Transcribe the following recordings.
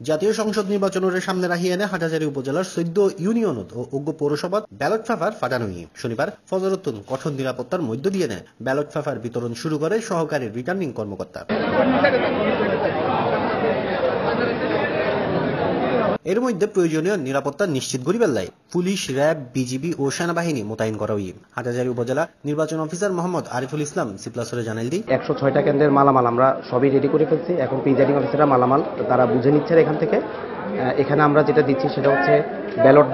জাতীয় সংসদ নির্বাচনের সামনে রাখিয়ে এনে হাটহাজারী উপজেলার 14 ইউনিয়নত ও অজ্ঞ পৌরসভাত ব্যালট পেপার ফাটানো হই। শনিবার ফজরতুন কঠোর নিরাপত্তার মধ্য দিয়ে ব্যালট পেপার বিতরণ শুরু করে সহকারী রিটার্নিং কর্মকর্তা। এর মধ্যে প্রয়োজনীয় নিরাপত্তা নিশ্চিত করিবার লাই পুলিশ, র্যাব, বিজিবি ও সেনাবাহিনী মোতায়েন করা হই। হাটহাজারী উপজেলা নির্বাচন অফিসার মোহাম্মদ আরিফুল ইসলাম সিপ্লাসরে জানাল দি 106টা কেন্দ্রের মালামাল আমরা সবই রেডি করে ফেলছি। এখন প্রিজাইডিং অফিসাররা মালামাল তারা বুঝে নিচ্ছেন এখান থেকে। এখানে আমরা যেটা দিচ্ছি সেটা হচ্ছে ব্যালট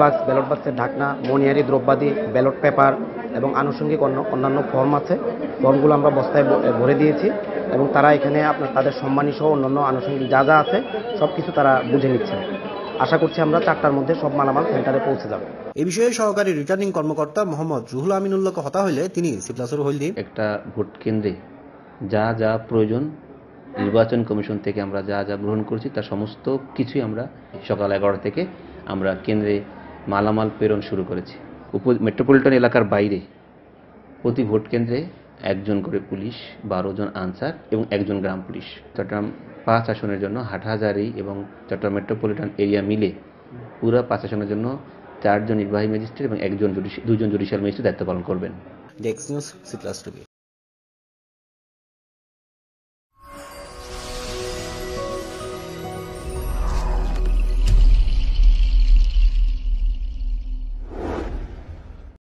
বাক্সের ঢাকনা, মনিহারি দ্রব্যাদি, ব্যালট পেপার এবং আনুষঙ্গিক অন্যান্য ফর্ম আছে। ফর্মগুলো আমরা বস্তায় ভরে দিয়েছি এবং তারা এখানে তাদের সম্মানী সহ অন্যান্য আনুষঙ্গিক যা যা আছে সবকিছু তারা বুঝে নিচ্ছেন। আশা করছি আমরা 4টার মধ্যে সব মালামাল সেন্টারে পৌঁছে যাবে। এই বিষয়ে সহকারী রিটার্নিং কর্মকর্তা মোহাম্মদ রুহুল আমিনুল্লাহকে হতা হইলে তিনি সিপ্লাসর হইল একটা ভোট কেন্দ্রে যা যা প্রয়োজন নির্বাচন কমিশন থেকে আমরা যা যা গ্রহণ করছি তার সমস্ত কিছুই আমরা সকাল 11টা থেকে আমরা কেন্দ্রে মালামাল প্রেরণ শুরু করেছি। মেট্রোপলিটন এলাকার বাইরে প্রতি ভোট কেন্দ্রে 1 জন করে পুলিশ, 12 জন আনসার এবং 1 জন গ্রাম পুলিশ। চট্টগ্রাম 5 আসনের জন্য হাটহাজারী এবং চট্টগ্রাম মেট্রোপলিটন এরিয়া মিলে পুরো 5 আসনের জন্য 4 জন নির্বাহী ম্যাজিস্ট্রেট এবং 2 জন জুডিশিয়াল ম্যাজিস্ট্রেট দায়িত্ব পালন করবেন। Desk news, C plus TV.